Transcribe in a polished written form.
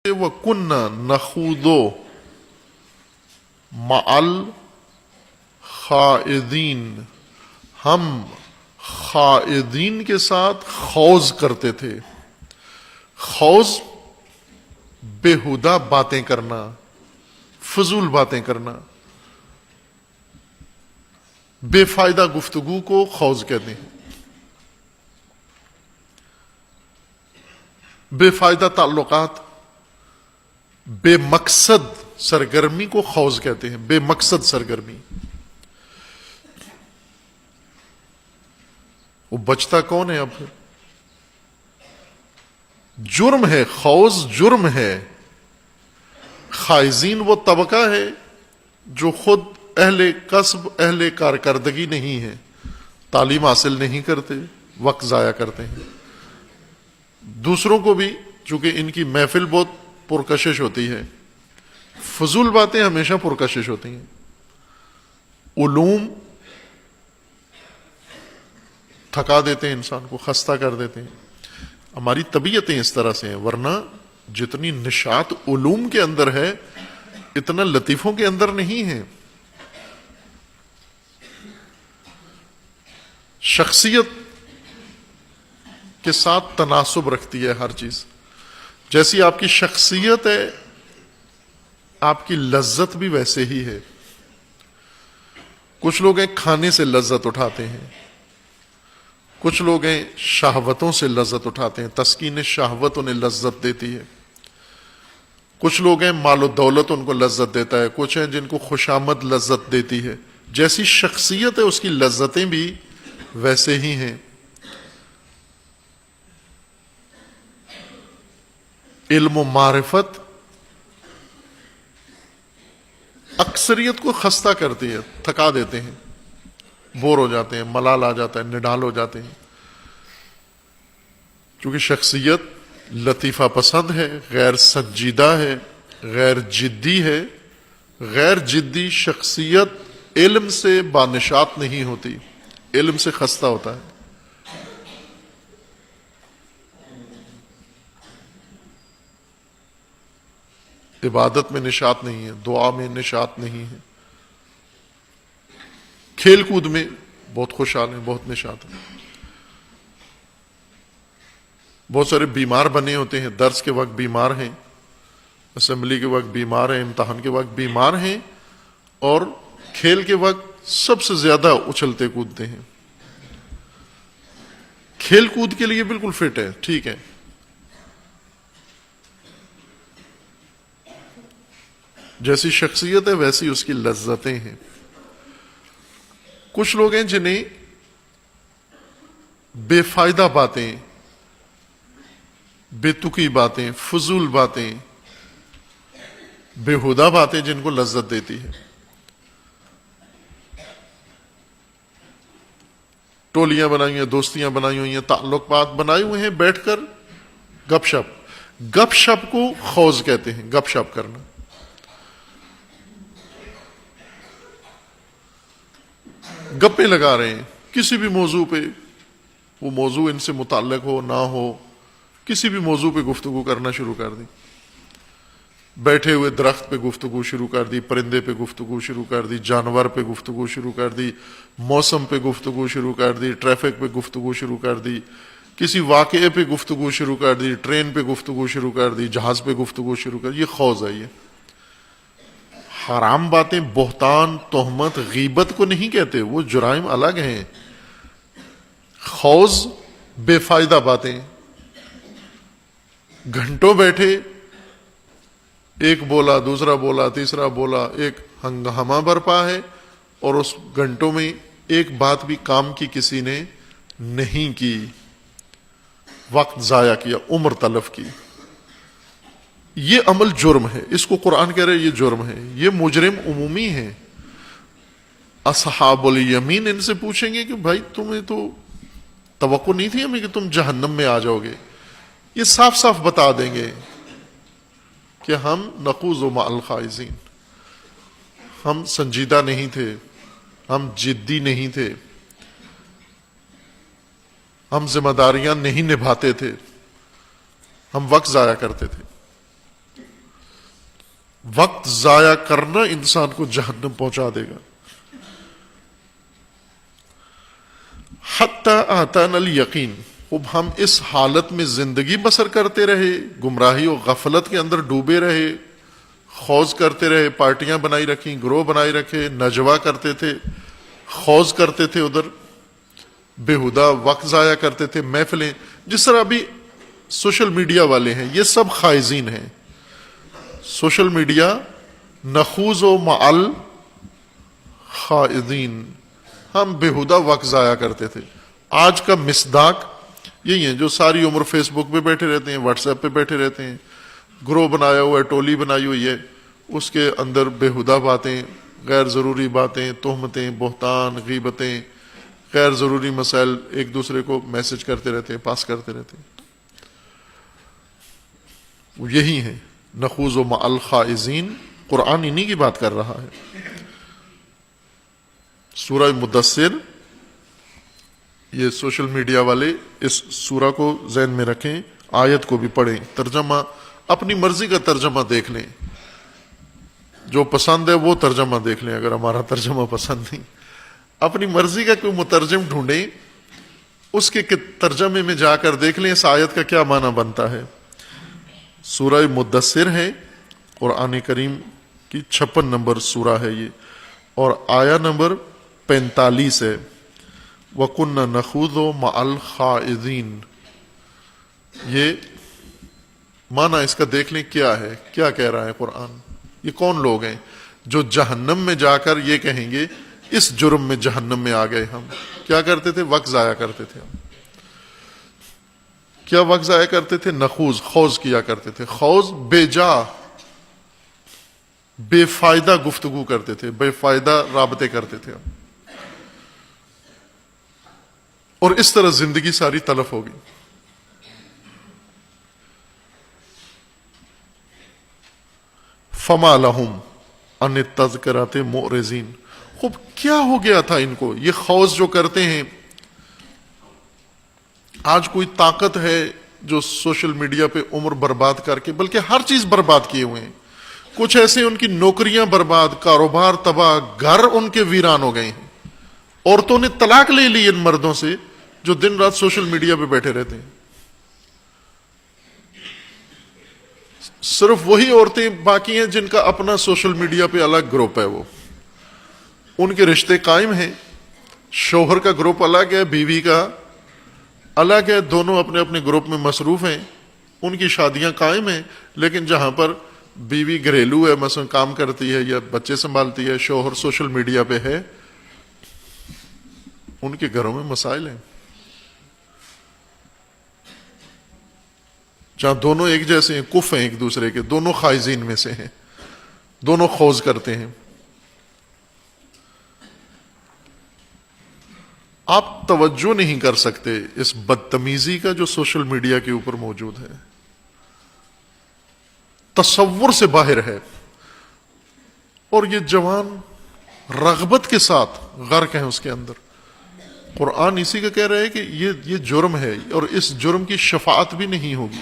وَكُنَّا نَخُوضُ مَعَ الْخَائِضِينَ، ہم خائضین کے ساتھ خوض کرتے تھے۔ خوض بےہودہ باتیں کرنا، فضول باتیں کرنا، بے فائدہ گفتگو کو خوض کہتے ہیں۔ بے فائدہ تعلقات، بے مقصد سرگرمی کو خوض کہتے ہیں، بے مقصد سرگرمی۔ وہ بچتا کون ہے اب؟ جرم ہے، خوض جرم ہے۔ خائضین وہ طبقہ ہے جو خود اہل کسب، اہل کارکردگی نہیں ہے، تعلیم حاصل نہیں کرتے، وقت ضائع کرتے ہیں۔ دوسروں کو بھی، چونکہ ان کی محفل بہت پرکشش ہوتی ہے، فضول باتیں ہمیشہ پرکشش ہوتی ہیں۔ علوم تھکا دیتے ہیں، انسان کو خستہ کر دیتے ہیں۔ ہماری طبیعتیں اس طرح سے ہیں، ورنہ جتنی نشاط علوم کے اندر ہے اتنا لطیفوں کے اندر نہیں ہے۔ شخصیت کے ساتھ تناسب رکھتی ہے ہر چیز۔ جیسی آپ کی شخصیت ہے، آپ کی لذت بھی ویسے ہی ہے۔ کچھ لوگ ہیں کھانے سے لذت اٹھاتے ہیں، کچھ لوگ ہیں شہوتوں سے لذت اٹھاتے ہیں، تسکین شہوت انہیں لذت دیتی ہے۔ کچھ لوگ ہیں مال و دولت ان کو لذت دیتا ہے، کچھ ہیں جن کو خوشامد لذت دیتی ہے۔ جیسی شخصیت ہے اس کی لذتیں بھی ویسے ہی ہیں۔ علم و معرفت اکثریت کو خستہ کرتی ہے، تھکا دیتے ہیں، بور ہو جاتے ہیں، ملال آ جاتا ہے، نڈال ہو جاتے ہیں۔ چونکہ شخصیت لطیفہ پسند ہے، غیر سنجیدہ ہے، غیر جدی ہے۔ غیر جدی شخصیت علم سے بانشات نہیں ہوتی، علم سے خستہ ہوتا ہے۔ عبادت میں نشاط نہیں ہے، دعا میں نشاط نہیں ہے، کھیل کود میں بہت خوشحال ہیں، بہت نشاط ہیں۔ بہت سارے بیمار بنے ہوتے ہیں، درس کے وقت بیمار ہیں، اسمبلی کے وقت بیمار ہیں، امتحان کے وقت بیمار ہیں، اور کھیل کے وقت سب سے زیادہ اچھلتے کودتے ہیں۔ کھیل کود کے لیے بالکل فٹ ہے، ٹھیک ہے، جیسی شخصیت ہے ویسی اس کی لذتیں ہیں۔ کچھ لوگ ہیں جنہیں بے فائدہ باتیں، بے تکی باتیں، فضول باتیں، بےہودہ باتیں جن کو لذت دیتی ہے۔ ٹولیاں بنائی ہیں، دوستیاں بنائی ہوئی ہیں، تعلقات بنائے ہوئے ہیں، بیٹھ کر گپ شپ۔ گپ شپ کو خوض کہتے ہیں، گپ شپ کرنا۔ گپیں لگا رہے ہیں کسی بھی موضوع پہ، وہ موضوع ان سے متعلق ہو نہ ہو، کسی بھی موضوع پہ گفتگو کرنا شروع کر دی۔ بیٹھے ہوئے درخت پہ گفتگو شروع کر دی، پرندے پہ گفتگو شروع کر دی، جانور پہ گفتگو شروع کر دی، موسم پہ گفتگو شروع کر دی، ٹریفک پہ گفتگو شروع کر دی، کسی واقعے پہ گفتگو شروع کر دی، ٹرین پہ گفتگو شروع کر دی، جہاز پہ گفتگو شروع کر دی۔ یہ خوض ہے۔ یہ حرام باتیں، بہتان، تہمت، غیبت کو نہیں کہتے، وہ جرائم الگ ہیں۔ خوض بے فائدہ باتیں، گھنٹوں بیٹھے، ایک بولا، دوسرا بولا، تیسرا بولا، ایک ہنگامہ برپا ہے، اور اس گھنٹوں میں ایک بات بھی کام کی کسی نے نہیں کی، وقت ضائع کیا، عمر تلف کی۔ یہ عمل جرم ہے، اس کو قرآن کہہ رہے یہ جرم ہے، یہ مجرم عمومی ہے۔ اصحاب الیمین ان سے پوچھیں گے کہ بھائی تمہیں تو توقع نہیں تھی ہمیں کہ تم جہنم میں آ جاؤ گے۔ یہ صاف صاف بتا دیں گے کہ ہم نخوض مع الخائضین، ہم سنجیدہ نہیں تھے، ہم جدی نہیں تھے، ہم ذمہ داریاں نہیں نبھاتے تھے، ہم وقت ضائع کرتے تھے۔ وقت ضائع کرنا انسان کو جہنم پہنچا دے گا. حتی آتانا الیقین، اب ہم اس حالت میں زندگی بسر کرتے رہے، گمراہی و غفلت کے اندر ڈوبے رہے، خوض کرتے رہے، پارٹیاں بنائی رکھیں، گروہ بنائی رکھے، نجوا کرتے تھے، خوض کرتے تھے، ادھر بےہودہ وقت ضائع کرتے تھے، محفلیں. جس طرح ابھی سوشل میڈیا والے ہیں، یہ سب خائزین ہیں. سوشل میڈیا نخوض و معل خائزین، ہم بےہودہ وقت ضائع کرتے تھے. آج کا مصداق یہی ہے جو ساری عمر فیس بک پہ بیٹھے رہتے ہیں، واٹس ایپ پہ بیٹھے رہتے ہیں، گروہ بنایا ہوا ہے، ٹولی بنائی ہوئی ہے، اس کے اندر بےہودہ باتیں، غیر ضروری باتیں، تہمتیں، بہتان، غیبتیں، غیر ضروری مسائل ایک دوسرے کو میسج کرتے رہتے ہیں، پاس کرتے رہتے ہیں. وہ یہی ہیں نخوض و مع الخائزین. قرآن انہی کی بات کر رہا ہے. سورہ مدثر، یہ سوشل میڈیا والے اس سورہ کو ذہن میں رکھیں، آیت کو بھی پڑھیں، ترجمہ اپنی مرضی کا ترجمہ دیکھ لیں، جو پسند ہے وہ ترجمہ دیکھ لیں. اگر ہمارا ترجمہ پسند نہیں، اپنی مرضی کا کوئی مترجم ڈھونڈیں، اس کے ترجمے میں جا کر دیکھ لیں اس آیت کا کیا معنی بنتا ہے. سورہ مدثر ہے، قرآن کریم کی 56 نمبر سورہ ہے یہ، اور آیا نمبر 45 ہے. وَكُنَّا نَخُوضُ مَعَ الْخَائِضِينَ. یہ معنی اس کا دیکھ لیں کیا ہے، کیا کہہ رہا ہے قرآن. یہ کون لوگ ہیں جو جہنم میں جا کر یہ کہیں گے اس جرم میں جہنم میں آ گئے ہم. کیا کرتے تھے؟ وقت ضائع کرتے تھے. ہم کیا وقت ضائع کرتے تھے؟ نخوض، خوض کیا کرتے تھے. خوض بے جا، بے فائدہ گفتگو کرتے تھے، بے فائدہ رابطے کرتے تھے ہم. اور اس طرح زندگی ساری تلف ہوگی. فما لہم ان التذکرات معرضین. خوب کیا ہو گیا تھا ان کو؟ یہ خوض جو کرتے ہیں، آج کوئی طاقت ہے جو سوشل میڈیا پہ عمر برباد کر کے، بلکہ ہر چیز برباد کیے ہوئے ہیں. کچھ ایسے ان کی نوکریاں برباد، کاروبار تباہ، گھر ان کے ویران ہو گئے ہیں. عورتوں نے طلاق لے لی ان مردوں سے جو دن رات سوشل میڈیا پہ بیٹھے رہتے ہیں. صرف وہی عورتیں باقی ہیں جن کا اپنا سوشل میڈیا پہ الگ گروپ ہے، وہ ان کے رشتے قائم ہیں. شوہر کا گروپ الگ ہے، بیوی کا الگ ہے، دونوں اپنے اپنے گروپ میں مصروف ہیں، ان کی شادیاں قائم ہیں. لیکن جہاں پر بیوی گھریلو ہے، مثلا کام کرتی ہے یا بچے سنبھالتی ہے، شوہر سوشل میڈیا پہ ہے، ان کے گھروں میں مسائل ہیں. جہاں دونوں ایک جیسے ہیں، کف ہیں ایک دوسرے کے، دونوں خائزین میں سے ہیں، دونوں خوض کرتے ہیں. آپ توجہ نہیں کر سکتے اس بدتمیزی کا جو سوشل میڈیا کے اوپر موجود ہے، تصور سے باہر ہے. اور یہ جوان رغبت کے ساتھ غرق ہیں اس کے اندر. قرآن اسی کا کہہ رہا ہے کہ یہ جرم ہے اور اس جرم کی شفاعت بھی نہیں ہوگی.